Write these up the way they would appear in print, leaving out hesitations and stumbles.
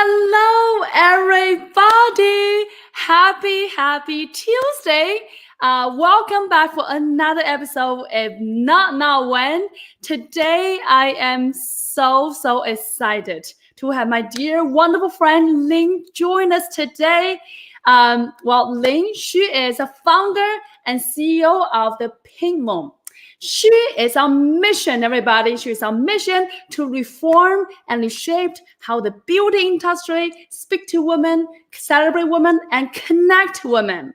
Hello, everybody. Happy Tuesday. Welcome back for another episode of Not Now When. Today, I am so excited to have my dear, wonderful friend Lin join us today. Lin, she is a founder and CEO of the Pink Moon. She is on mission, everybody. She is on mission to reform and reshape how the beauty industry speak to women, celebrate women, and connect women.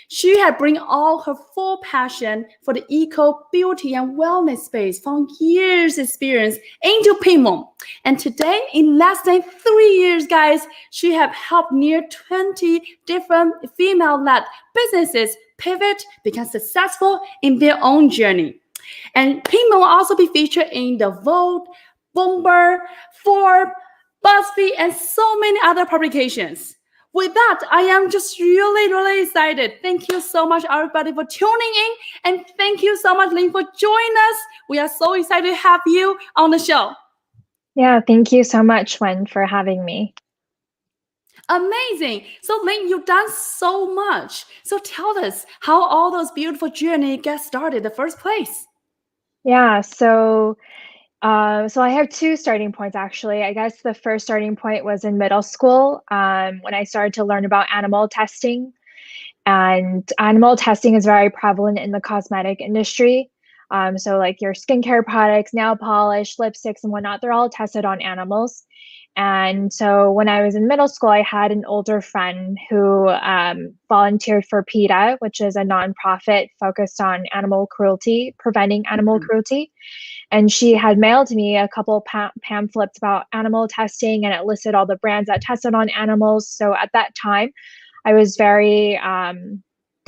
She had bring all her full passion for the eco, beauty, and wellness space from years' experience into Pink Moon. And today, in less than 3 years, guys, she have helped near 20 different female-led businesses pivot, become successful in their own journey. And Pink Moon will also be featured in the Vogue, Bloomberg, Forbes, BuzzFeed, and so many other publications. With that, I am just really excited. Thank you so much, everybody, for tuning in. And thank you so much, Lin, for joining us. We are so excited to have you on the show. Yeah, thank you so much, Wen, for having me. Amazing. So, Lin, you've done so much. So tell us how all those beautiful journey get started in the first place. Yeah, so I have two starting points, actually. I guess the first starting point was in middle school when I started to learn about animal testing. And animal testing is very prevalent in the cosmetic industry. So like your skincare products, nail polish, lipsticks, and whatnot, they're all tested on animals. And so when I was in middle school, I had an older friend who volunteered for PETA, which is a nonprofit focused on animal cruelty, preventing animal cruelty. And she had mailed me a couple pamphlets about animal testing, and it listed all the brands that tested on animals. So at that time, I was very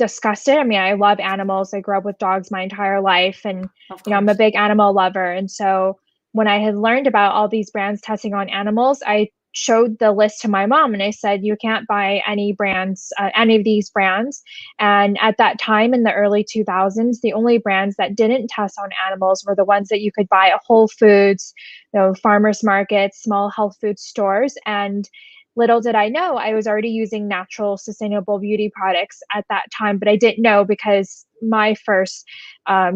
disgusted. I mean, I love animals. I grew up with dogs my entire life, and I'm a big animal lover. And so when I had learned about all these brands testing on animals, I showed the list to my mom and I said, you can't buy any brands, any of these brands. And at that time in the early 2000s, the only brands that didn't test on animals were the ones that you could buy at Whole Foods, farmers markets, small health food stores. And little did I know, I was already using natural, sustainable beauty products at that time, but I didn't know because my first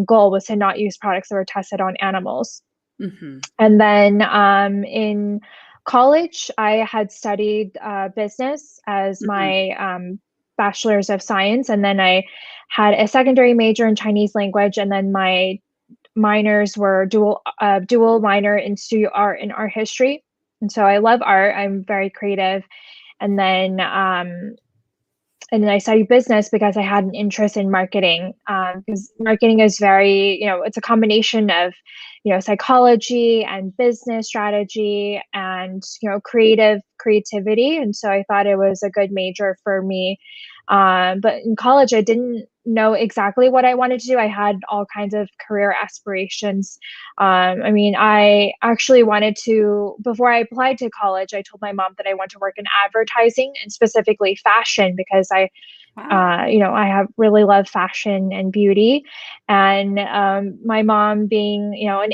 goal was to not use products that were tested on animals. Mm-hmm. And then in college, I had studied business as my bachelor's of science, and then I had a secondary major in Chinese language, and then my minors were dual minor in studio art and art history. And so I love art. I'm very creative. And then I studied business because I had an interest in marketing, because marketing is very, it's a combination of, psychology and business strategy and, creativity. And so I thought it was a good major for me. But in college, I didn't know exactly what I wanted to do. I had all kinds of career aspirations. I actually wanted to, before I applied to college, I told my mom that I want to work in advertising and specifically fashion because I have really love fashion and beauty. And my mom being, an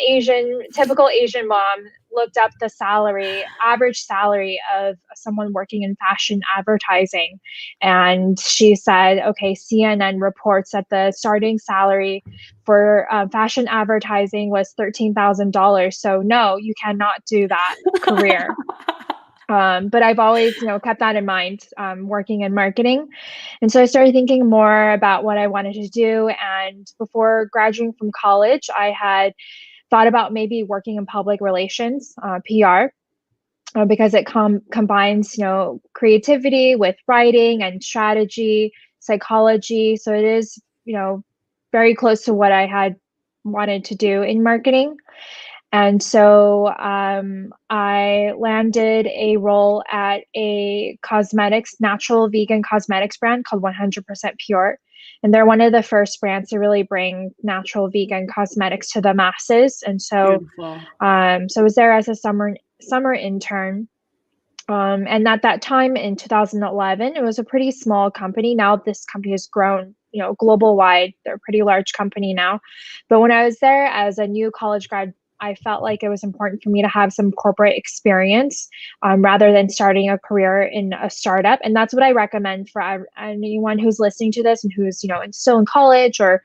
typical Asian mom, looked up the average salary of someone working in fashion advertising. And she said, okay, CNN reports that the starting salary for fashion advertising was $13,000. So no, you cannot do that career. But I've always, kept that in mind, working in marketing. And so I started thinking more about what I wanted to do. And before graduating from college, I had thought about maybe working in public relations, PR, because it combines, creativity with writing and strategy, psychology. So it is, very close to what I had wanted to do in marketing. And so I landed a role at a natural vegan cosmetics brand called 100% Pure. And they're one of the first brands to really bring natural vegan cosmetics to the masses. And so, so I was there as a summer intern. And at that time in 2011, it was a pretty small company. Now this company has grown, global wide. They're a pretty large company now. But when I was there as a new college grad I felt like it was important for me to have some corporate experience rather than starting a career in a startup. And that's what I recommend for anyone who's listening to this and who's, still in college or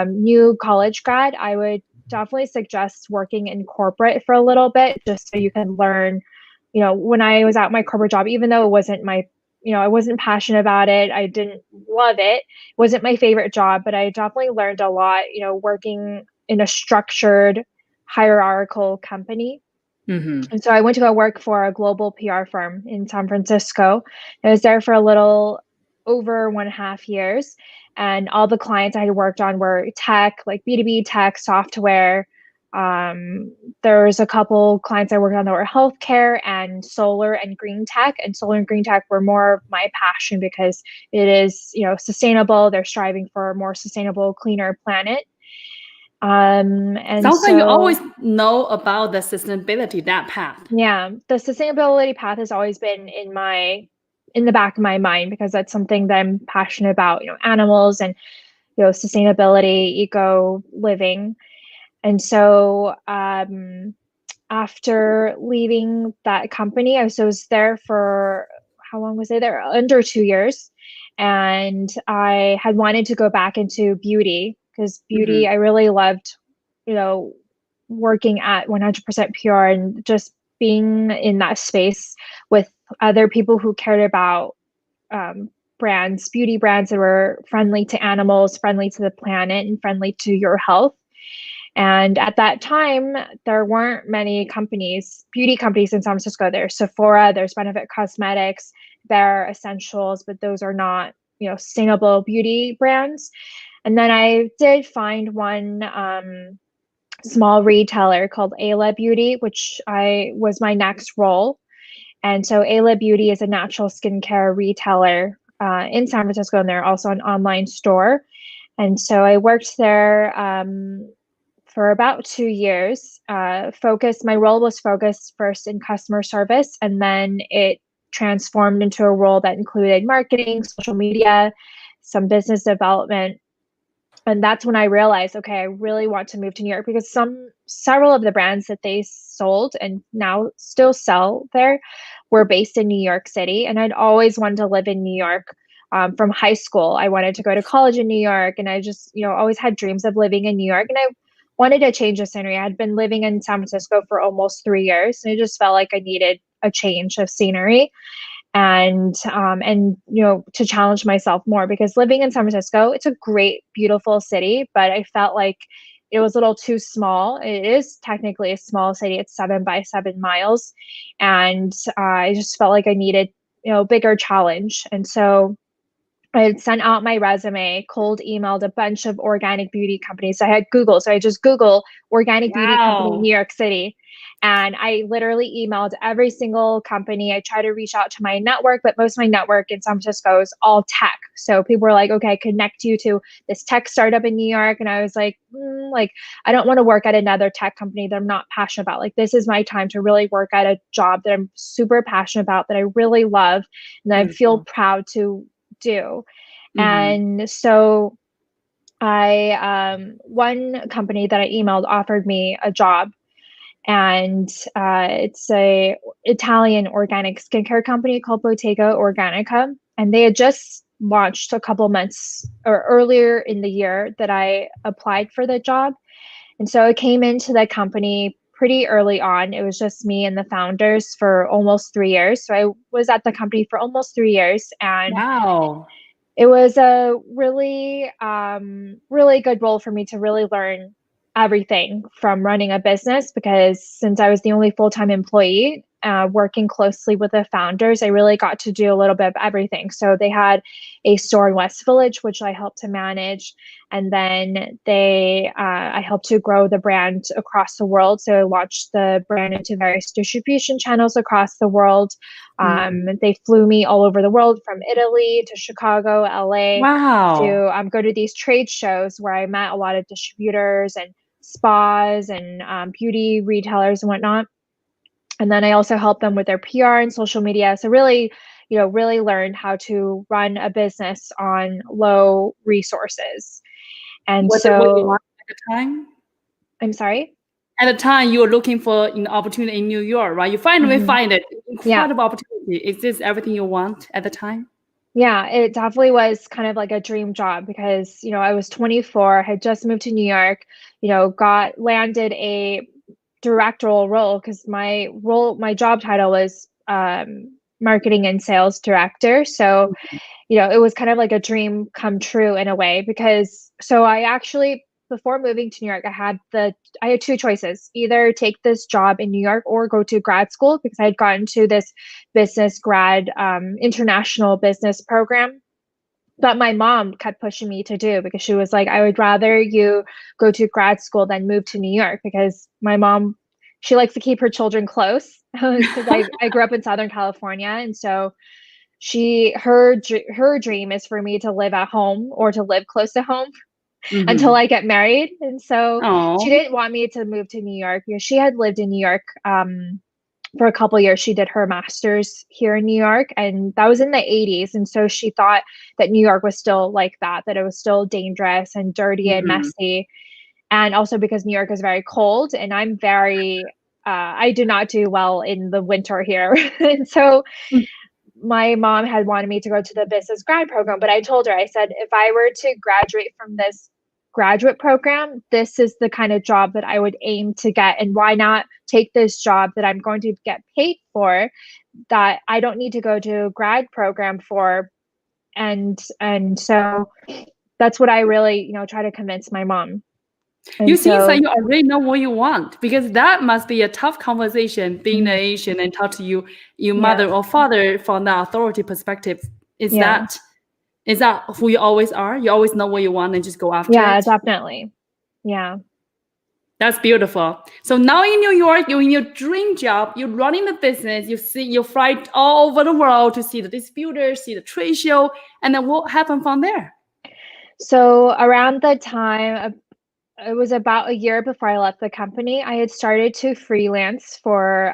new college grad. I would definitely suggest working in corporate for a little bit just so you can learn. When I was at my corporate job, even though it wasn't I wasn't passionate about it, I didn't love it, wasn't my favorite job, but I definitely learned a lot, working in a structured hierarchical company. Mm-hmm. And so I went to go work for a global PR firm in San Francisco. I was there for a little over 1.5 years. And all the clients I had worked on were tech, like B2B tech, software. There was a couple clients I worked on that were healthcare and solar and green tech. And solar and green tech were more of my passion because it is, sustainable. They're striving for a more sustainable, cleaner planet. And Sounds like you so, always know about the sustainability, that path. yeah, the sustainability path has always been in the back of my mind because that's something that I'm passionate about, animals and, sustainability, eco living. And so, after leaving that company, I was there for, how long was I there? Under 2 years. And I had wanted to go back into beauty because beauty, Mm-hmm. I really loved, working at 100% pure and just being in that space with other people who cared about beauty brands that were friendly to animals, friendly to the planet, and friendly to your health. And at that time, there weren't many beauty companies in San Francisco. There's Sephora, there's Benefit Cosmetics, Bare Essentials, but those are not, sustainable beauty brands. And then I did find one small retailer called Ayla Beauty, which was my next role. And so Ayla Beauty is a natural skincare retailer in San Francisco, and they're also an online store. And so I worked there for about 2 years. My role was focused first in customer service, and then it transformed into a role that included marketing, social media, some business development. And that's when I realized, okay, I really want to move to New York because several of the brands that they sold and now still sell there were based in New York City. And I'd always wanted to live in New York. From high school, I wanted to go to college in New York, and I just, always had dreams of living in New York. And I wanted to change the scenery. I had been living in San Francisco for almost 3 years, and I just felt like I needed a change of scenery and to challenge myself more because living in San Francisco, it's a great, beautiful city, but I felt like it was a little too small. It is technically a small city. It's 7 by 7 miles. And I just felt like I needed, bigger challenge. And so I had sent out my resume, cold emailed a bunch of organic beauty companies. So I had Google. So I just Google organic beauty company in Wow. New York City. And I literally emailed every single company. I tried to reach out to my network, but most of my network in San Francisco is all tech. So people were like, okay, connect you to this tech startup in New York. And I was like, I don't want to work at another tech company that I'm not passionate about. Like, this is my time to really work at a job that I'm super passionate about, that I really love, and I feel proud to do. Mm-hmm. And so one company that I emailed offered me a job, and it's a Italian organic skincare company called Bottega Organica, and they had just launched a couple months or earlier in the year that I applied for the job. And so I came into the company pretty early on. It was just me and the founders for almost 3 years. So I was at the company for almost 3 years, and Wow. it was a really, really good role for me to really learn everything from running a business, because since I was the only full-time employee, working closely with the founders, I really got to do a little bit of everything. So they had a store in West Village, which I helped to manage. And then I helped to grow the brand across the world. So I launched the brand into various distribution channels across the world. They flew me all over the world, from Italy to Chicago, LA, Wow. to go to these trade shows where I met a lot of distributors and spas and beauty retailers and whatnot. And then I also helped them with their PR and social media. So really, really learned how to run a business on low resources. And Was it what you so, wanted at the time? I'm sorry. at the time you were looking for an opportunity in New York, right? You finally find it. Yeah. Incredible opportunity. Is this everything you want at the time? Yeah, it definitely was kind of like a dream job because, I was 24, had just moved to New York, landed a directorial role because my job title was marketing and sales director. So, it was kind of like a dream come true in a way because I actually before moving to New York, I had two choices: either take this job in New York or go to grad school because I had gotten to this business grad international business program that my mom kept pushing me to do because she was like, I would rather you go to grad school than move to New York because my mom, she likes to keep her children close because I grew up in Southern California. And so her dream is for me to live at home or to live close to home until I get married. And so she Oh, didn't want me to move to New York. She had lived in New York for a couple years. She did her master's here in New York, and that was in the 80s. And so she thought that New York was still like that it was still dangerous and dirty and messy. And also because New York is very cold, and I do not do well in the winter here. And so my mom had wanted me to go to the business grad program, but I told her, I said, if I were to graduate from this graduate program, this is the kind of job that I would aim to get. And why not take this job that I'm going to get paid for, that I don't need to go to a grad program for? And so that's what I really, try to convince my mom. And you seem so, like you already know what you want because that must be a tough conversation being an Asian and talk to your mother or father from the authority perspective. Is yeah, that who you always are? You always know what you want and just go after yeah, it? definitely. Yeah. That's beautiful. So now in New York, you're in your dream job, you're running the business, you fly all over the world to see the distributors, see the trade show, and then what happened from there? So around the time, it was about a year before I left the company, I had started to freelance for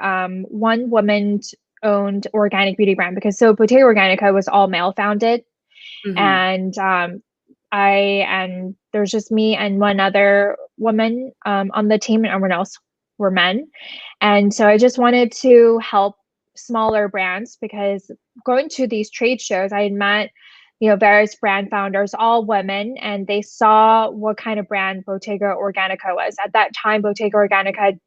one woman-owned organic beauty brand because Bottega Organica was all male founded, and there's just me and one other woman on the team, and everyone else were men. And so I just wanted to help smaller brands because going to these trade shows, I had met, various brand founders, all women, and they saw what kind of brand Bottega Organica was. At that time, Bottega Organica,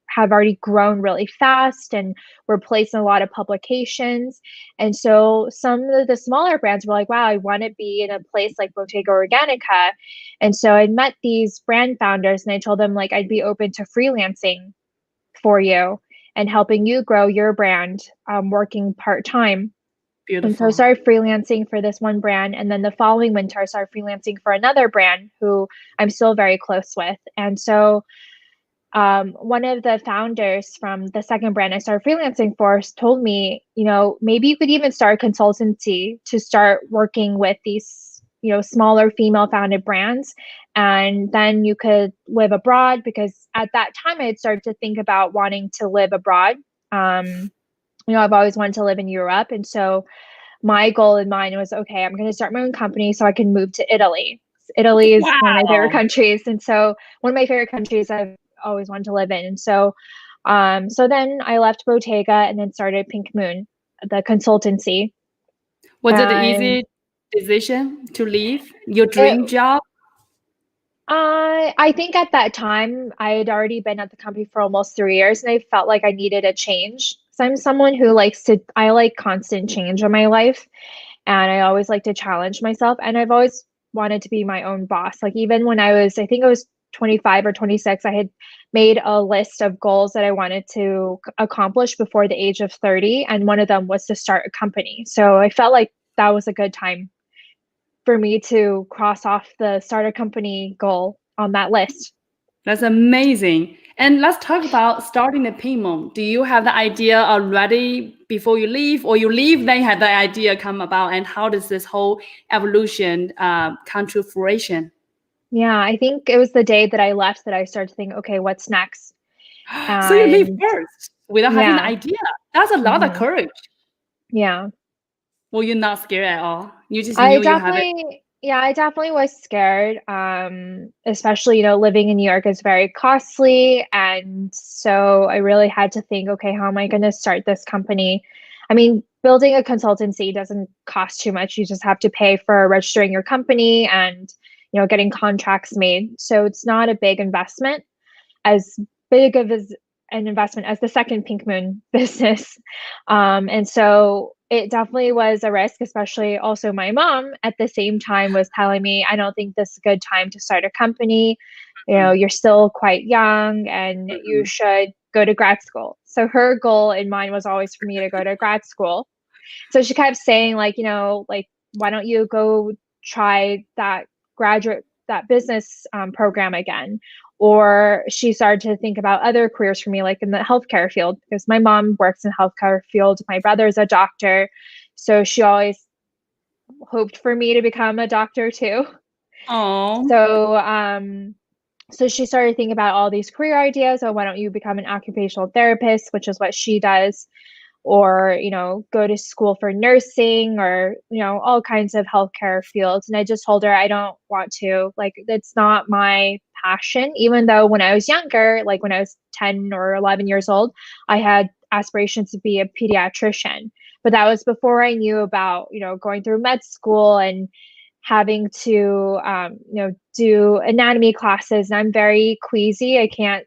have already grown really fast and were placed in a lot of publications. And so some of the smaller brands were like, wow, I want to be in a place like Bottega Organica. And so I met these brand founders and I told them like I'd be open to freelancing for you and helping you grow your brand, working part-time. And so I Beautiful. started freelancing for this one brand. And then the following winter, I started freelancing for another brand who I'm still very close with. And so one of the founders from the second brand I started freelancing for told me, maybe you could even start a consultancy to start working with these, smaller female founded brands. And then you could live abroad because at that time I had started to think about wanting to live abroad. I've always wanted to live in Europe. And so my goal in mind was, okay, I'm going to start my own company so I can move to Italy. Italy is one of my favorite Wow. countries. And so one of my favorite countries I've always wanted to live in. And so, so then I left Bottega and then started Pink Moon, the consultancy. Was it an And easy decision to leave your it, dream job? I think at that time I had already been at the company for almost 3 years and I felt like I needed a change. So I'm someone who I like constant change in my life. And I always like to challenge myself. And I've always wanted to be my own boss. Like even when I think I was 25 or 26, I had made a list of goals that I wanted to accomplish before the age of 30. And one of them was to start a company. So I felt like that was a good time for me to cross off the start a company goal on that list. That's amazing. And let's talk about starting the payment. Do you have the idea already before you leave, or you leave, then you had the idea come about? And how does this whole evolution come to fruition? Yeah, I think it was the day that I left that I started to think, okay, what's next? So you leave And first without having the yeah, idea. That's a lot of mhm, courage. yeah. Were you not scared at all? You just I knew you have it. definitely Yeah, I definitely was scared. Especially, living in New York is very costly. And so I really had to think, okay, how am I going to start this company? I mean, building a consultancy doesn't cost too much. You just have to pay for registering your company and, getting contracts made. So it's not a big investment, as big of an investment as the second Pink Moon business. And so it definitely was a risk, especially also my mom at the same time was telling me, I don't think this is a good time to start a company. You're still quite young and you Mhm. should go to grad school. So her goal and mine was always for me to go to grad school. So she kept saying, like, why don't you go try that business program again? Or she started to think about other careers for me, like in the healthcare field, because my mom works in healthcare field. My brother's a doctor. So she always hoped for me to become a doctor too. Oh, So, so she started thinking about all these career ideas. Oh, why don't you become an occupational therapist, which is what she does, or go to school for nursing, or all kinds of healthcare fields. And I just told her I don't want to, like, it's not my passion. Even though when I was younger, like when I was 10 or 11 years old, I had aspirations to be a pediatrician, but that was before I knew about going through med school and having to do anatomy classes. And I'm very queasy. I can't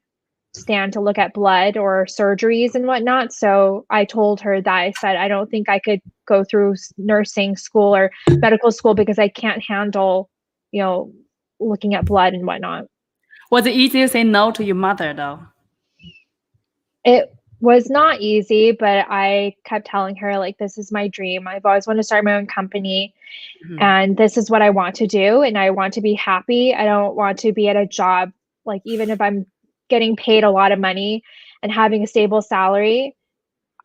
stand to look at blood or surgeries and whatnot. So I told her that, I said, I don't think I could go through nursing school or medical school because I can't handle, you know, looking at blood and whatnot. was it easy to say no to your mother though? It was not easy, but I kept telling her, like, this is my dream. I've always wanted to start my own company, Mhm. and this is what I want to do. And I want to be happy. I don't want to be at a job, like, even if I'm getting paid a lot of money and having a stable salary,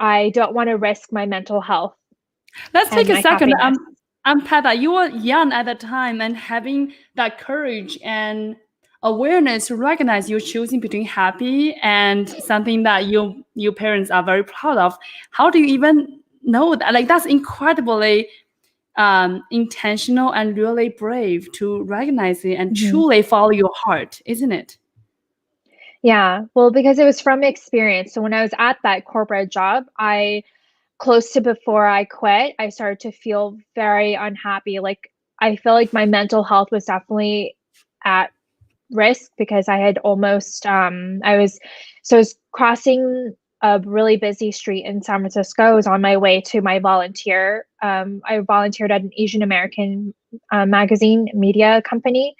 I don't want to risk my mental health Let's take and a my second. happiness. Unpack that. You were young at the time and having that courage and awareness to recognize you're choosing between happy and something that your parents are very proud of. How do you even know that? Like that's incredibly intentional and really brave to recognize it and Mhm. truly follow your heart, isn't it? Yeah, well, because it was from experience. So when I was at that corporate job, I close to before I quit, I started to feel very unhappy. Like I feel like my mental health was definitely at risk because I had almost I was crossing a really busy street in San Francisco. I was on my way to my volunteer. I volunteered at an Asian American magazine media company.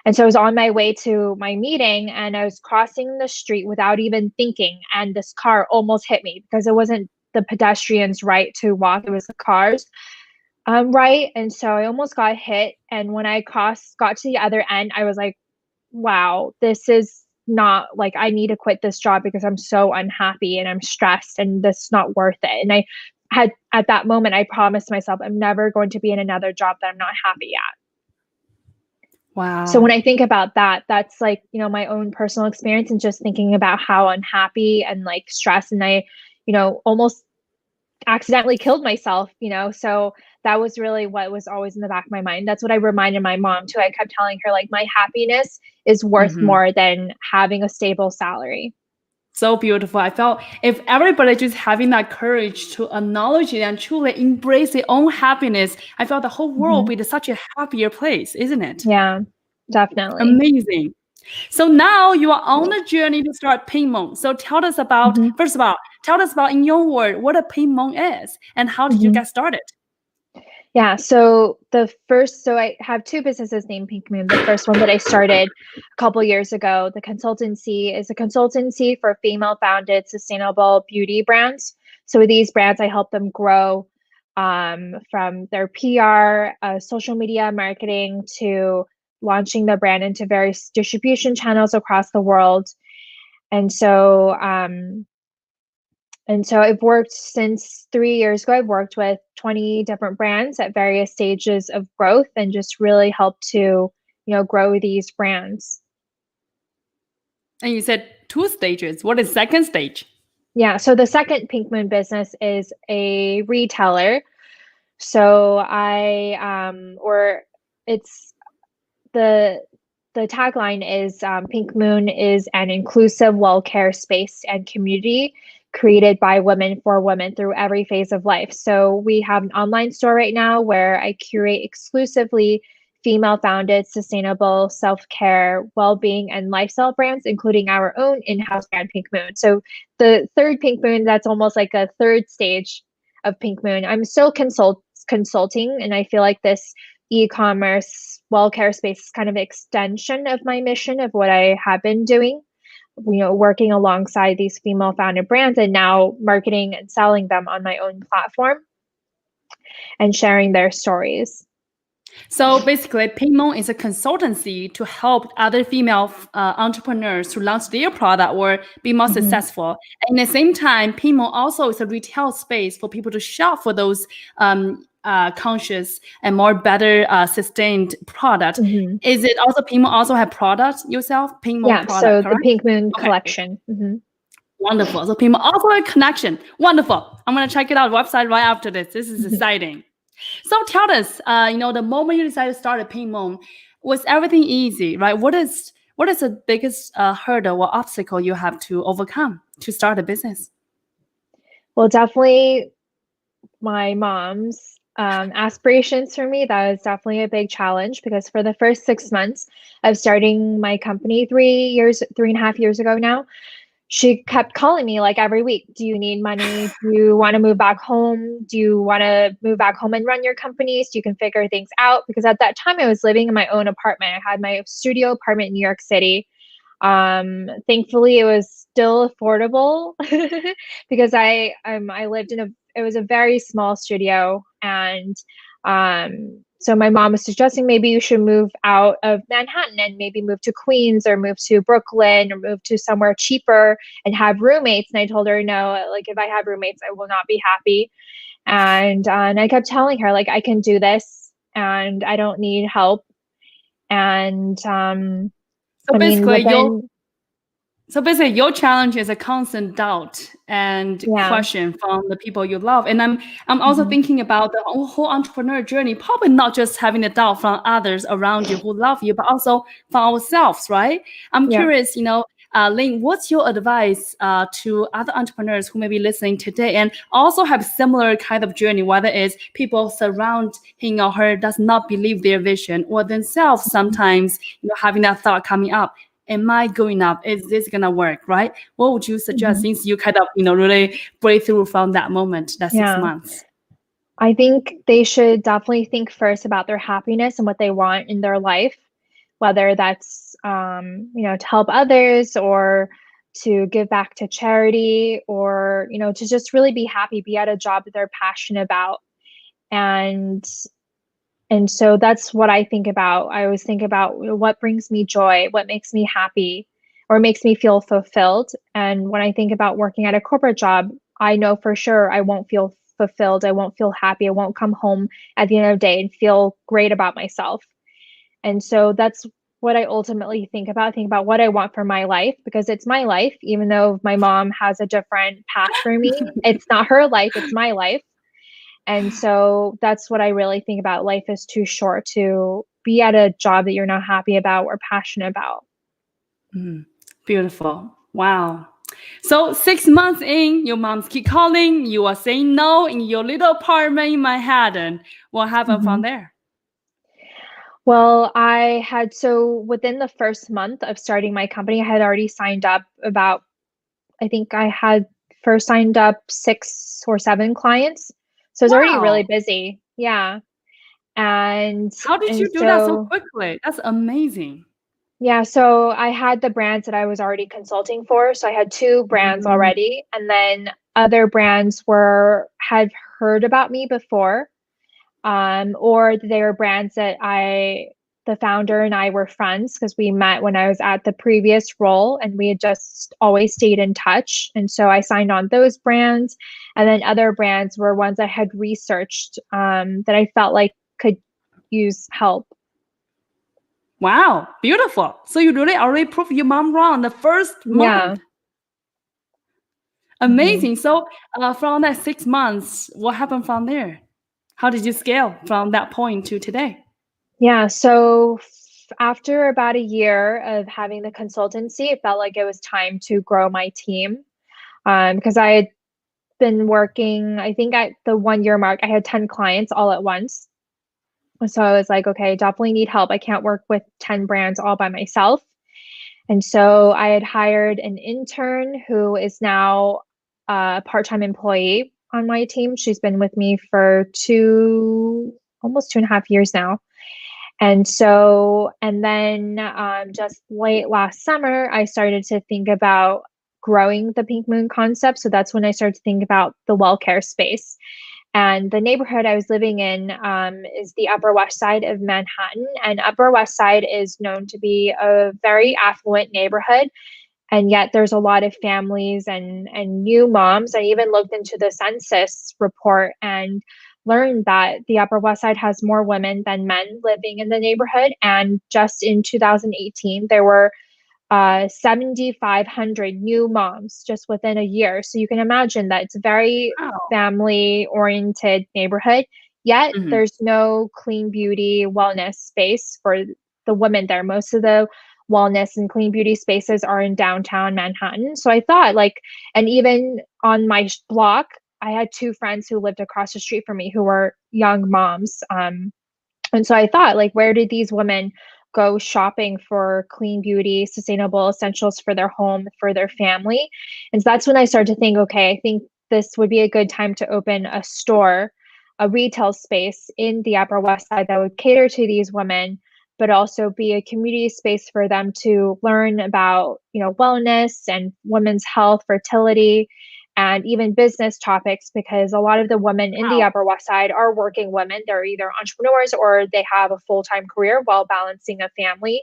And so I was on my way to my meeting and I was crossing the street without even thinking. And this car almost hit me because it wasn't the pedestrians' right to walk, it was the cars right. And so I almost got hit. And when I got to the other end, I was like, wow, this is not, like, I need to quit this job because I'm so unhappy and I'm stressed and this is not worth it. And I had, at that moment, I promised myself I'm never going to be in another job that I'm not happy at. So when Wow. I think about that, that's like, my own personal experience and just thinking about how unhappy and like stressed, and I, almost accidentally killed myself, so that was really what was always in the back of my mind. That's what I reminded my mom too. I kept telling her, like, my happiness is worth Mhm. more than having a stable salary. So beautiful. I felt if everybody just having that courage to acknowledge it and truly embrace their own happiness, I felt the whole world Mhm. would be such a happier place, isn't it? Yeah, definitely. Amazing. So now you are on the journey to start Pingmong. So tell us about, Mhm. first of all, tell us about in your word what a Pingmong is and how did you Mhm. get started? Yeah, so I have two businesses named Pink Moon. The first one that I started a couple years ago, the consultancy, is a consultancy for female-founded sustainable beauty brands. So with these brands, I help them grow from their PR, social media marketing, to launching their brand into various distribution channels across the world. And so I've worked since 3 years ago. I've worked with 20 different brands at various stages of growth and just really helped to, grow these brands. And you said two stages. What is second stage? Yeah. So the second Pink Moon business is a retailer. So I, or it's the tagline is Pink Moon is an inclusive WellCare space and community created by women for women through every phase of life. So we have an online store right now where I curate exclusively female-founded, sustainable self-care, well-being, and lifestyle brands, including our own in-house brand, Pink Moon. So the third Pink Moon, that's almost like a third stage of Pink Moon. I'm still consulting, and I feel like this e-commerce WellCare space is kind of an extension of my mission of what I have been doing, working alongside these female-founded brands and now marketing and selling them on my own platform and sharing their stories. So basically, Pink Moon is a consultancy to help other female entrepreneurs to launch their product or be more successful. And at the same time, Pink Moon also is a retail space for people to shop for those conscious and more better sustained product. Is it also Pink Moon also have products yourself? Pink Moon product, so correct? The Pink Moon collection. Wonderful. So Pink Moon also a connection. Wonderful. I'm gonna check it out website right after this. This is exciting. So tell us, the moment you decided to start a Pink Moon, was everything easy, right? What is the biggest hurdle or obstacle you have to overcome to start a business? Well, definitely my mom's aspirations for me. That was definitely a big challenge because for the first 6 months of starting my company 3.5 years ago now, she kept calling me like every week. Do you need money? Do you want to move back home? Do you want to move back home and run your company so you can figure things out? Because at that time I was living in my own apartment. I had my studio apartment in New York City. Thankfully it was still affordable because I lived it was a very small studio. And so my mom was suggesting maybe you should move out of Manhattan and maybe move to Queens or move to Brooklyn or move to somewhere cheaper and have roommates. And I told her, no, like if I have roommates, I will not be happy. And I kept telling her, like, I can do this and I don't need help. And so basically, your challenge is a constant doubt and question from the people you love. And I'm also thinking about the whole entrepreneur journey, probably not just having the doubt from others around you who love you, but also from ourselves, right? I'm curious, Lin, what's your advice to other entrepreneurs who may be listening today and also have similar kind of journey, whether it's people surround him or her does not believe their vision or themselves sometimes, having that thought coming up. Am I going up? Is this gonna work, right? What would you suggest since you kind of, really break through from that moment, that 6 months? I think they should definitely think first about their happiness and what they want in their life, whether that's, to help others or to give back to charity or, to just really be happy, be at a job that they're passionate about. And so that's what I think about. I always think about what brings me joy, what makes me happy, or makes me feel fulfilled. And when I think about working at a corporate job, I know for sure I won't feel fulfilled. I won't feel happy. I won't come home at the end of the day and feel great about myself. And so that's what I ultimately think about. I think about what I want for my life because it's my life, even though my mom has a different path for me. It's not her life, it's my life. And so that's what I really think about. Life is too short to be at a job that you're not happy about or passionate about. Beautiful. Wow. So 6 months in, your moms keep calling, you are saying no in your little apartment in Manhattan. What happened from there? Well, within the first month of starting my company, I had already signed up I think I had first signed up 6 or 7 clients. So I was already really busy. Yeah. And how did you do that so quickly? That's amazing. Yeah. So I had the brands that I was already consulting for. So I had 2 brands already. And then other brands had heard about me before. Or they were brands that the founder and I were friends because we met when I was at the previous role and we had just always stayed in touch. And so I signed on those brands. And then other brands were ones I had researched that I felt like could use help. Wow, beautiful. So you really already proved your mom wrong the first month. Amazing. So from that 6 months, what happened from there? How did you scale from that point to today? Yeah, so after about a year of having the consultancy, it felt like it was time to grow my team. Because I had been working, I think at the 1 year mark, I had 10 clients all at once. So I was like, okay, definitely need help. I can't work with 10 brands all by myself. And so I had hired an intern who is now a part-time employee on my team. She's been with me for almost 2.5 years now. And then just late last summer, I started to think about growing the Pink Moon concept. So that's when I started to think about the WellCare space. And the neighborhood I was living in is the Upper West Side of Manhattan. And Upper West Side is known to be a very affluent neighborhood. And yet there's a lot of families and new moms. I even looked into the census report and learned that the Upper West Side has more women than men living in the neighborhood. And just in 2018, there were 7,500 new moms just within a year. So you can imagine that it's a very Wow. family oriented neighborhood. Yet Mhm. there's no clean beauty wellness space for the women there. Most of the wellness and clean beauty spaces are in downtown Manhattan. So I thought, like, and even on my block, I had two friends who lived across the street from me who were young moms. And so I thought, like, where did these women go shopping for clean beauty, sustainable essentials for their home, for their family? And so that's when I started to think, okay, I think this would be a good time to open a store, a retail space in the Upper West Side that would cater to these women, but also be a community space for them to learn about, wellness and women's health, fertility, and even business topics, because a lot of the women in the Wow. Upper West Side are working women. They're either entrepreneurs or they have a full-time career while balancing a family.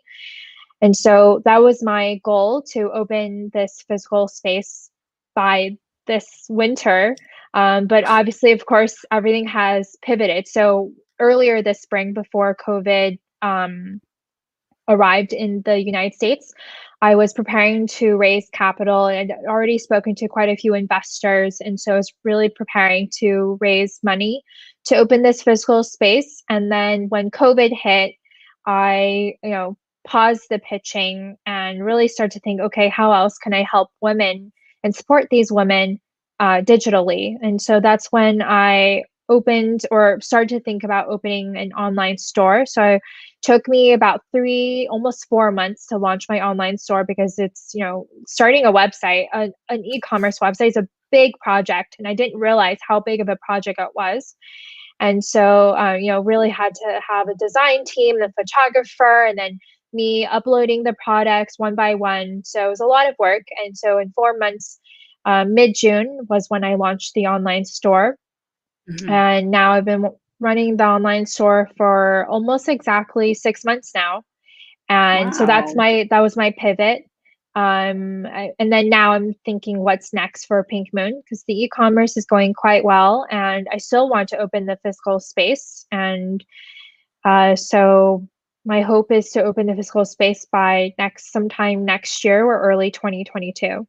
And so that was my goal, to open this physical space by this winter. But obviously, of course, everything has pivoted. So earlier this spring, before COVID arrived in the United States, I was preparing to raise capital and I'd already spoken to quite a few investors. And so I was really preparing to raise money to open this physical space. And then when COVID hit, I, paused the pitching and really started to think, okay, how else can I help women and support these women digitally? And so that's when I opened or started to think about opening an online store. So took me about almost 4 months to launch my online store, because it's, starting a website, an e-commerce website is a big project. And I didn't realize how big of a project it was. And so, really had to have a design team, the photographer, and then me uploading the products one by one. So it was a lot of work. And so in 4 months, mid-June was when I launched the online store. Mhm. And now I've been running the online store for almost exactly 6 months now. And so Wow. that was my pivot. And then now I'm thinking what's next for Pink Moon, because the e-commerce is going quite well and I still want to open the physical space. And so my hope is to open the physical space by sometime next year or early 2022.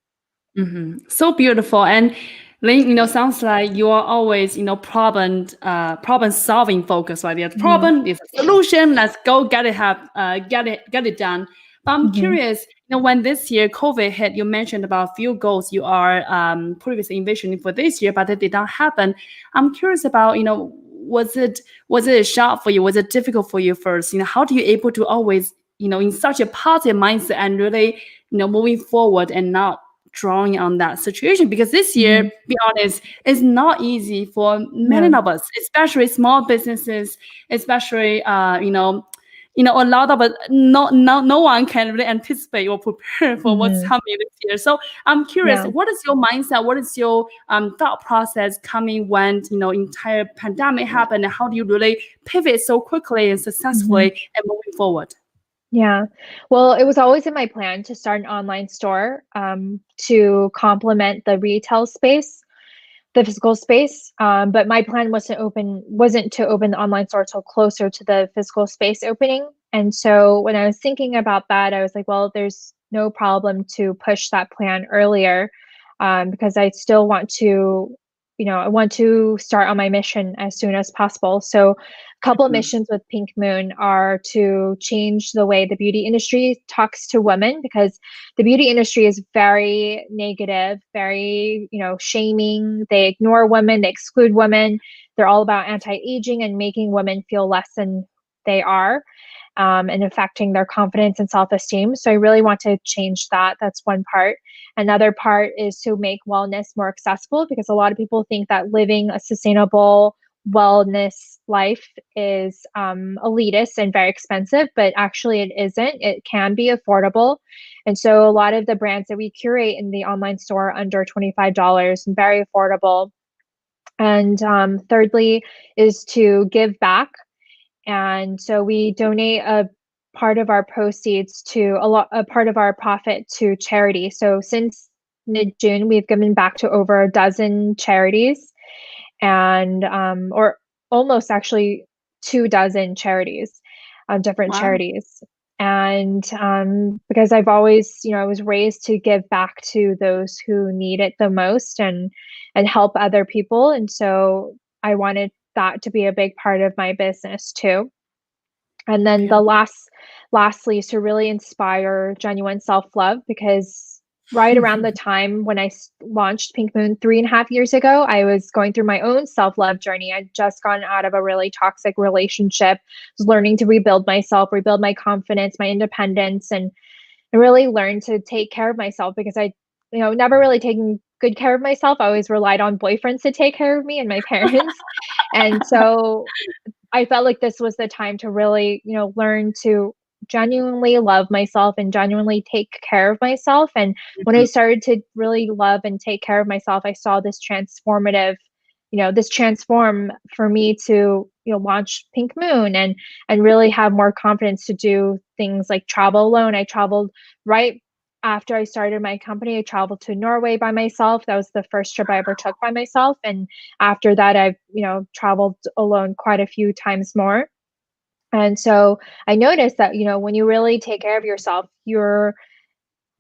So beautiful. And Lin, sounds like you are always, problem solving focus, right? There's a Hmm. problem, there's a solution. Let's go get it done. But I'm Hmm. curious, when this year COVID hit, you mentioned about a few goals you are previously envisioning for this year, but it did not happen. I'm curious about, was it a shock for you? Was it difficult for you first? How do you able to always, in such a positive mindset and really, moving forward and not drawing on that situation, because this year, Hmm. be honest, is not easy for many No. of us, especially small businesses, especially a lot of us, no one can really anticipate or prepare for what's Hmm. coming this year. So I'm curious, Yeah. what is your mindset? What is your thought process coming when entire pandemic happened, and how do you really pivot so quickly and successfully Hmm. and moving forward? Yeah. Well, it was always in my plan to start an online store, to complement the retail space, the physical space. But my plan wasn't to open the online store till closer to the physical space opening. And so when I was thinking about that, I was like, well, there's no problem to push that plan earlier, because I still want to I want to start on my mission as soon as possible. So a couple of missions with Pink Moon are to change the way the beauty industry talks to women, because the beauty industry is very negative, very, shaming. They ignore women, they exclude women. They're all about anti-aging and making women feel less than they are, and affecting their confidence and self-esteem. So I really want to change that. That's one part. Another part is to make wellness more accessible, because a lot of people think that living a sustainable wellness life is elitist and very expensive, but actually it isn't. It can be affordable. And so a lot of the brands that we curate in the online store are under $25 and very affordable. And thirdly is to give back. And so we donate a part of our proceeds to a part of our profit to charity. So since mid-June, we've given back to over a dozen charities, and or almost actually 2 dozen charities, different Wow. charities. And because I've always, I was raised to give back to those who need it the most, and help other people. And so I wanted that to be a big part of my business too. And then the Beautiful. lastly is to really inspire genuine self-love, because right around the time when I launched Pink Moon 3.5 years ago, I was going through my own self-love journey. I'd just gotten out of a really toxic relationship, was learning to rebuild myself, rebuild my confidence, my independence, and really learned to take care of myself, because I, never really taken good care of myself. I always relied on boyfriends to take care of me and my parents. And so I felt like this was the time to really, learn to genuinely love myself and genuinely take care of myself. And when I started to really love and take care of myself, I saw this this transform for me to, launch Pink Moon, and really have more confidence to do things like travel alone. I traveled right after I started my company. I traveled to Norway by myself. That was the first trip I ever took by myself. And after that, I've, traveled alone quite a few times more. And so I noticed that, when you really take care of yourself, you're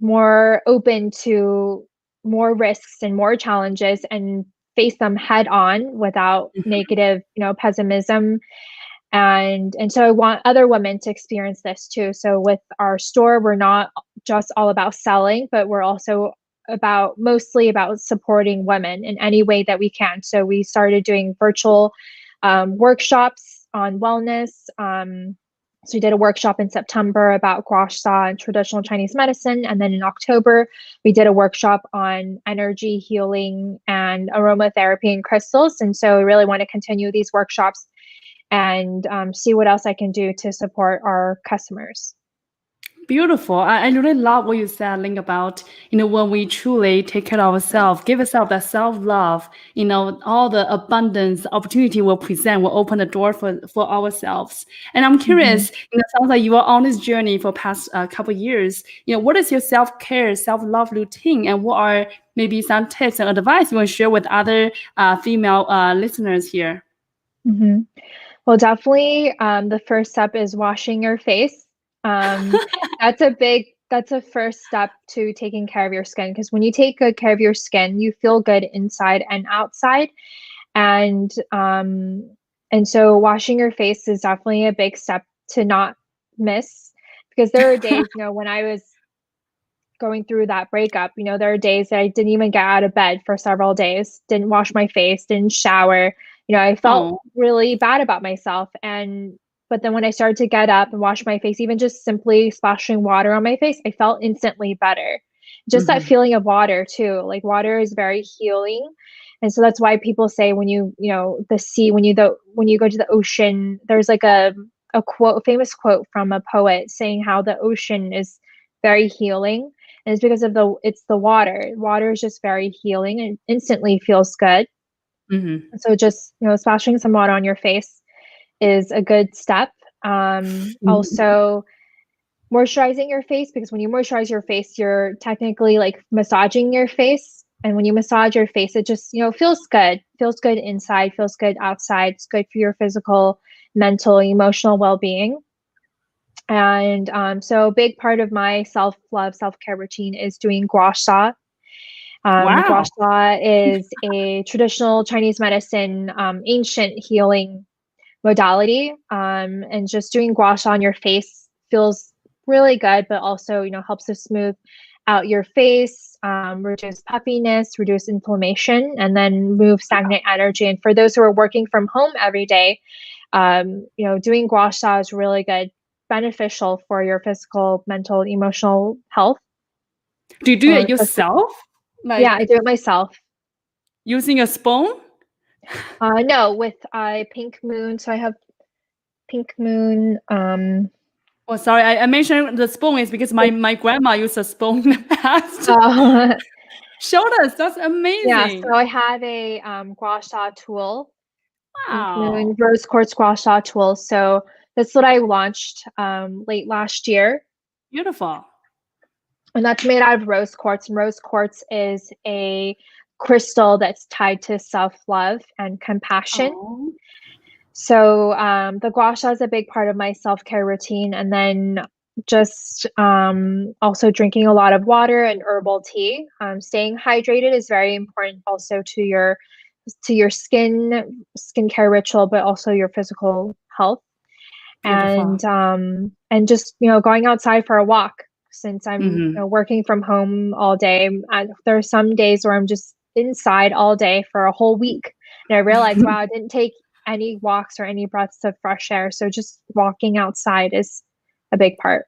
more open to more risks and more challenges, and face them head on without negative, pessimism. And so I want other women to experience this too. So with our store, we're not just all about selling, but we're also mostly about supporting women in any way that we can. So we started doing virtual workshops on wellness. So we did a workshop in September about gua sha and traditional Chinese medicine. And then in October, we did a workshop on energy healing and aromatherapy and crystals. And so we really want to continue these workshops and see what else I can do to support our customers. Beautiful. I really love what you said, Link, about, when we truly take care of ourselves, give ourselves that self-love, all the abundance, opportunity will present, will open the door for ourselves. And I'm curious, sounds like you are on this journey for past couple years. What is your self-care, self-love routine, and what are maybe some tips and advice you want to share with other female listeners here? Mm-hmm. Well, definitely, the first step is washing your face. Um, that's a first step to taking care of your skin, because when you take good care of your skin, you feel good inside and outside. And so washing your face is definitely a big step to not miss, because there are days, when I was going through that breakup, there are days that I didn't even get out of bed for several days, didn't wash my face, didn't shower. I felt Oh. really bad about myself. But then when I started to get up and wash my face, even just simply splashing water on my face, I felt instantly better. Just that feeling of water too. Like, water is very healing. And so that's why people say when the sea, when you go to the ocean, there's like a famous quote from a poet saying how the ocean is very healing. And it's because of it's the water. Water is just very healing and instantly feels good. So just, splashing some water on your face is a good step. Also moisturizing your face, because when you moisturize your face, you're technically like massaging your face. And when you massage your face, it just, feels good inside, feels good outside. It's good for your physical, mental, emotional well-being. And so a big part of my self-love, self-care routine is doing gua sha. Wow. Gua sha is a traditional Chinese medicine, ancient healing modality. And just doing gua sha on your face feels really good, but also, helps to smooth out your face, reduce puffiness, reduce inflammation, and then move stagnant energy. And for those who are working from home every day, doing gua sha is really good, beneficial for your physical, mental, emotional health. Do you do it Especially, yourself? yeah, I Like do it myself. using a spoon? No, with Pink Moon. So I have Pink Moon. Oh, sorry, I mentioned the spoon is because my grandma used a spoon in the past. Uh, Showed us. That's yeah, amazing. so I have a gua sha tool, Pink Moon Wow. Rose Quartz gua sha tool. So that's what I launched late last year. Beautiful. And that's made out of rose quartz. And rose quartz is a crystal that's tied to self-love and compassion. Oh, So the gua sha is a big part of my self-care routine. And then just also drinking a lot of water and herbal tea. Staying hydrated is very important also to your skincare ritual, but also your physical health. beautiful. And just going outside for a walk since I'm Hmm. working from home all day. There are some days where I'm just inside all day for a whole week, and I realized, wow, I didn't take any walks or any breaths of fresh air. So just walking outside is a big part.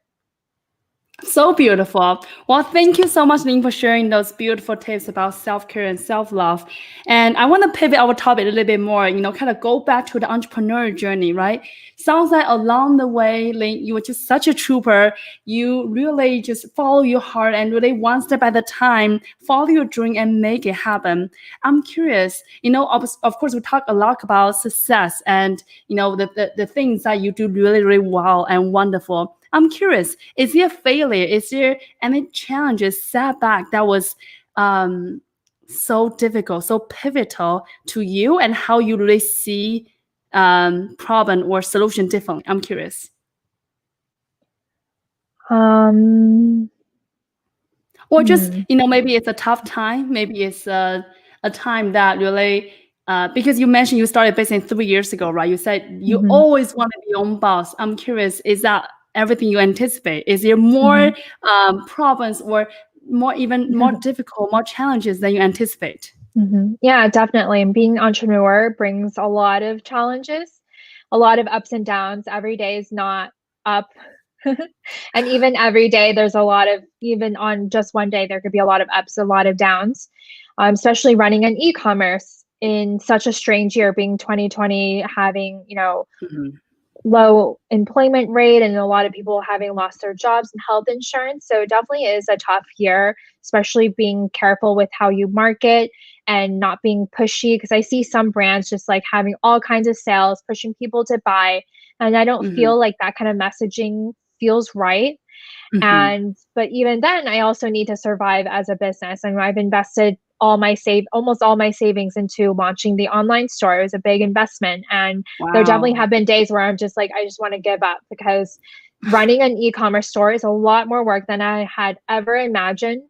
So beautiful. Well, thank you so much, Lin, for sharing those beautiful tips about self-care and self-love. And I want to pivot our topic a little bit more, kind of go back to the entrepreneur journey, right? Sounds like along the way, Lin, you were just such a trooper. You really just follow your heart and really one step at a time, follow your dream and make it happen. I'm curious, of course, we talk a lot about success and, the things that you do really, really well and wonderful. I'm curious, is there a failure? Is there any challenges, setback that was so difficult, so pivotal to you and how you really see problem or solution differently? I'm curious. Um, Or just, hmm, maybe it's a tough time. Maybe it's a time that really, because you mentioned you started business 3 years ago, right? You said you mhm, always want to be your own boss. I'm curious, is that everything you anticipate? Is there more mhm, problems or even more difficult, more challenges than you anticipate? mhm. Yeah, definitely. And being entrepreneur brings a lot of challenges, a lot of ups and downs. Every day is not up. And even every day, there's a lot of, even on just one day, there could be a lot of ups, a lot of downs, especially running an e-commerce in such a strange year, being 2020, having, Mhm. low employment rate and a lot of people having lost their jobs and health insurance. So it definitely is a tough year, especially being careful with how you market and not being pushy. Because I see some brands just like having all kinds of sales, pushing people to buy. And I don't Mhm. feel like that kind of messaging feels right. Mhm. And but even then, I also need to survive as a business. And I've invested almost all my savings into launching the online store. It was a big investment. And there definitely Wow. have been days where I'm just like, I just want to give up because running an e-commerce store is a lot more work than I had ever imagined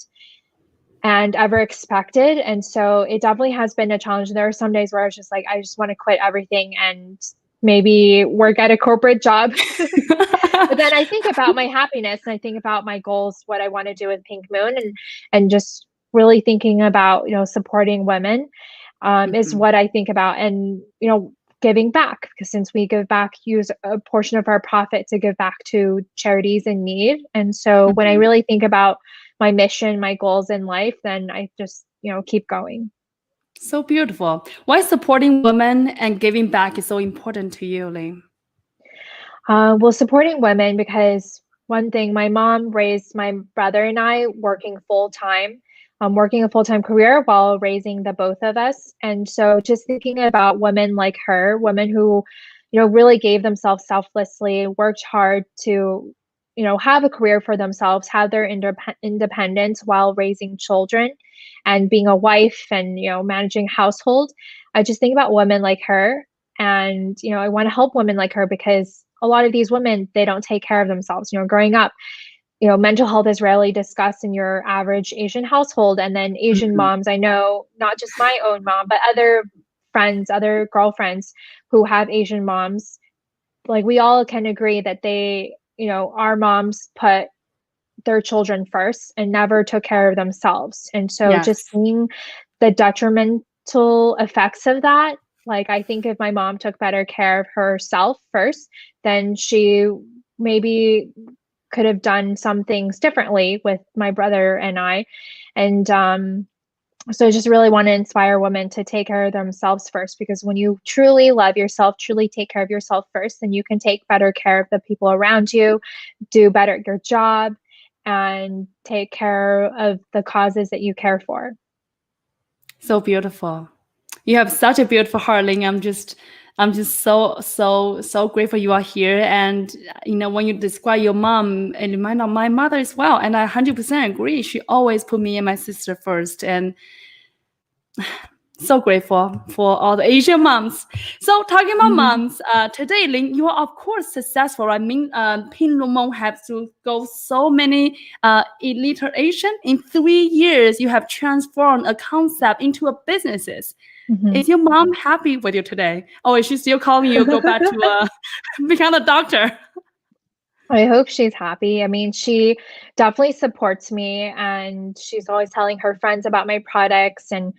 and ever expected. And so it definitely has been a challenge. There are some days where I was just like, I just want to quit everything and maybe work at a corporate job. But then I think about my happiness and I think about my goals, what I want to do with Pink Moon, and just really thinking about supporting women is Mhm. what I think about, and giving back, because since we give back, use a portion of our profit to give back to charities in need. And so when I Mhm. really think about my mission, my goals in life, then I just keep going. So beautiful. Why supporting women and giving back is so important to you, Ling? Well, supporting women, because one thing, my mom raised my brother and I working full time, working a full time career while raising the both of us. And so just thinking about women like her, women who, really gave themselves selflessly, worked hard to, have a career for themselves, have their independence while raising children and being a wife and, managing household. I just think about women like her, and I want to help women like her, because a lot of these women, they don't take care of themselves. Growing up, mental health is rarely discussed in your average Asian household. And then Asian moms, I know not just my own mom, but other friends, other girlfriends who have Asian moms, like we all can agree that they, our moms put their children first and never took care of themselves. And so just seeing the detrimental effects of that, like I think if my mom took better care of herself first, then she maybe could have done some things differently with my brother and I. And so I just really want to inspire women to take care of themselves first, because when you truly love yourself, truly take care of yourself first, then you can take better care of the people around you, do better at your job, and take care of the causes that you care for. So beautiful. You have such a beautiful heart, Lin. I'm just so grateful you are here. And when you describe your mom, it reminds me of my mother as well. And I 100% agree. She always put me and my sister first. And so grateful for all the Asian moms. So talking about moms, today, Lin, you are of course successful. I mean, Pin Lumon has to go so many alliteration. In 3 years, you have transformed a concept into a businesses. Is your mom happy with you today? Or is she still calling you go back to become a doctor? I hope she's happy. I mean, she definitely supports me, and she's always telling her friends about my products and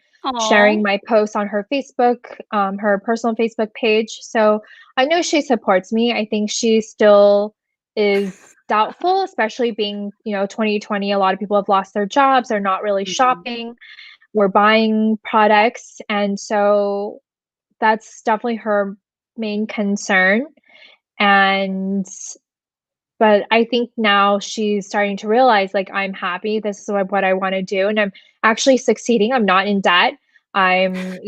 sharing my posts on her Facebook, her personal Facebook page. So I know she supports me. I think she still is doubtful, especially being, 2020. A lot of people have lost their jobs. They're not really shopping. We're buying products. And so that's definitely her main concern. But I think now she's starting to realize, like, I'm happy. This is what I want to do. And I'm actually succeeding. I'm not in debt. I'm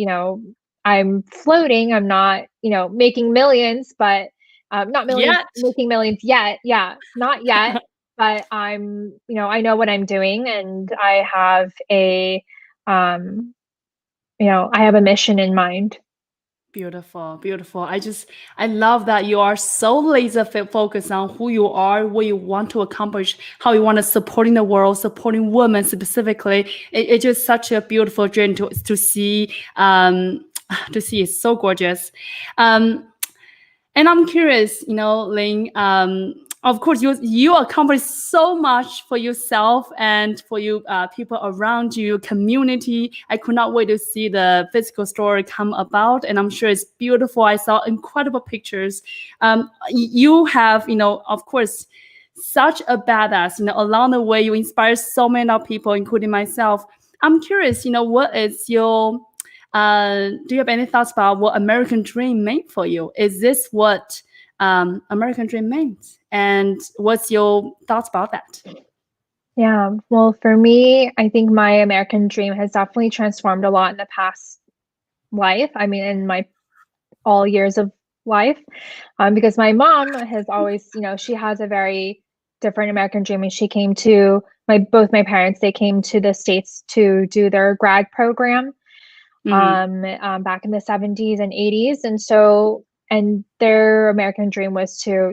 floating. I'm not, making millions, but not millions, making millions yet. Yeah, not yet. But I'm, I know what I'm doing, and I have I have a mission in mind. Beautiful, beautiful. I love that you are so laser focused on who you are, what you want to accomplish, how you want to supporting the world, supporting women specifically. It's just such a beautiful dream to see. To see, it's so gorgeous. And I'm curious, Lin. Of course, you accomplished so much for yourself and for you people around you, community. I could not wait to see the physical store come about, and I'm sure it's beautiful. I saw incredible pictures. You have, of course, such a badass. Along the way, you inspire so many people, including myself. I'm curious, what is your do you have any thoughts about what American Dream meant for you? Is this what American Dream meant? And what's your thoughts about that? Yeah, well, for me, I think my American Dream has definitely transformed a lot in the past life. I mean, in my all years of life, because my mom has always, she has a very different American Dream. And she came to both my parents, they came to the States to do their grad program back in the 70s and 80s. And their American Dream was to,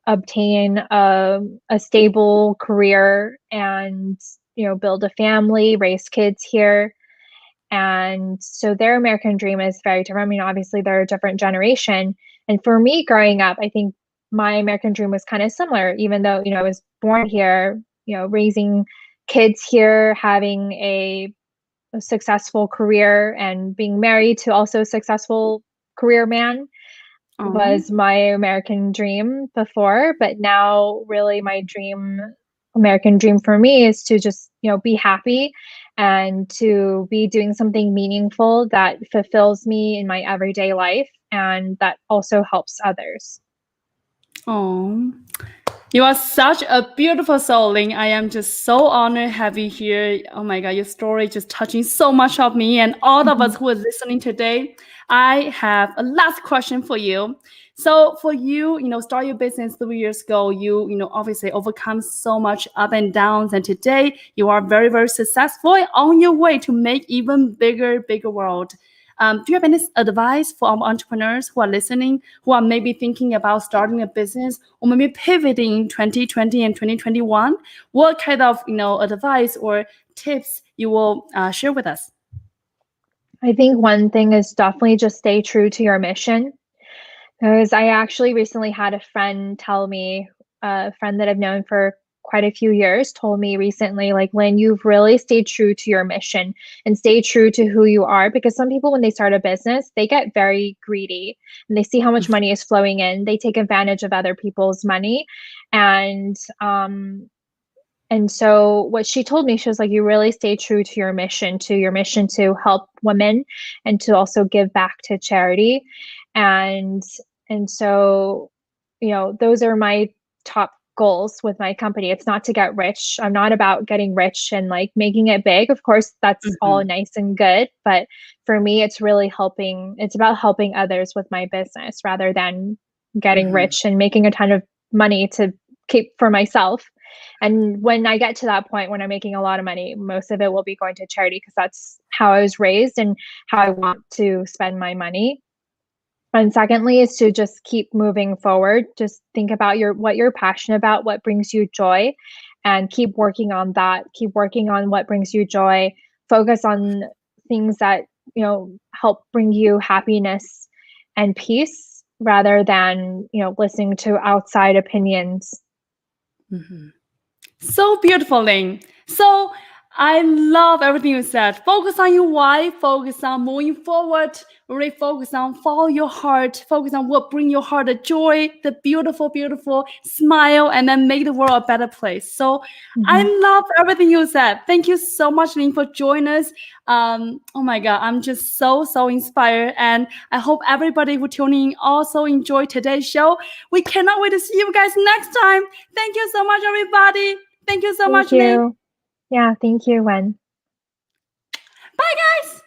obtain a stable career and, build a family, raise kids here. And so their American Dream is very different. I mean, obviously they're a different generation. And for me growing up, I think my American Dream was kind of similar, even though, I was born here, raising kids here, having a successful career and being married to also a successful career man was my American Dream before. But now really my American Dream for me is to just, be happy and to be doing something meaningful that fulfills me in my everyday life and that also helps others. Oh, you are such a beautiful soul, Lin. I am just so honored to have you here. Oh my God, your story just touching so much of me and all of us who are listening today. I have a last question for you. So for you, start your business 3 years ago, you obviously overcome so much up and downs. And today you are very, very successful on your way to make even bigger world. Do you have any advice for our entrepreneurs who are listening, who are maybe thinking about starting a business or maybe pivoting in 2020 and 2021? What kind of advice or tips you will share with us? I think one thing is definitely just stay true to your mission. Because I actually recently had a friend tell me, a friend that I've known for quite a few years, told me recently, like, Lynn, you've really stayed true to your mission and stay true to who you are. Because some people, when they start a business, they get very greedy and they see how much money is flowing in. They take advantage of other people's money. And so what she told me, she was like, you really stay true to your mission to help women and to also give back to charity. And and so, those are my top goals with my company. It's not to get rich. I'm not about getting rich and like making it big. Of course, that's all Mhm. nice and good. But for me, it's really it's about helping others with my business rather than getting Mhm. rich and making a ton of money to keep for myself. And when I get to that point, when I'm making a lot of money, most of it will be going to charity because that's how I was raised and how I want to spend my money. And secondly is to just keep moving forward. Just think about what you're passionate about, what brings you joy, and keep working on that. Keep working on what brings you joy. Focus on things that, help bring you happiness and peace rather than, listening to outside opinions. Mhm. So beautiful, Lin. So I love everything you said. Focus on your why, focus on moving forward, really focus on follow your heart, focus on what bring your heart the joy, the beautiful, beautiful smile, and then make the world a better place. So I Mhm. love everything you said. Thank you so much, Lin, for joining us. Oh my God, I'm just so inspired. And I hope everybody who tuning in also enjoyed today's show. We cannot wait to see you guys next time. Thank you so much, everybody. Thank you so Thank much, Lin. you. Yeah, thank you, Wen. Bye, guys.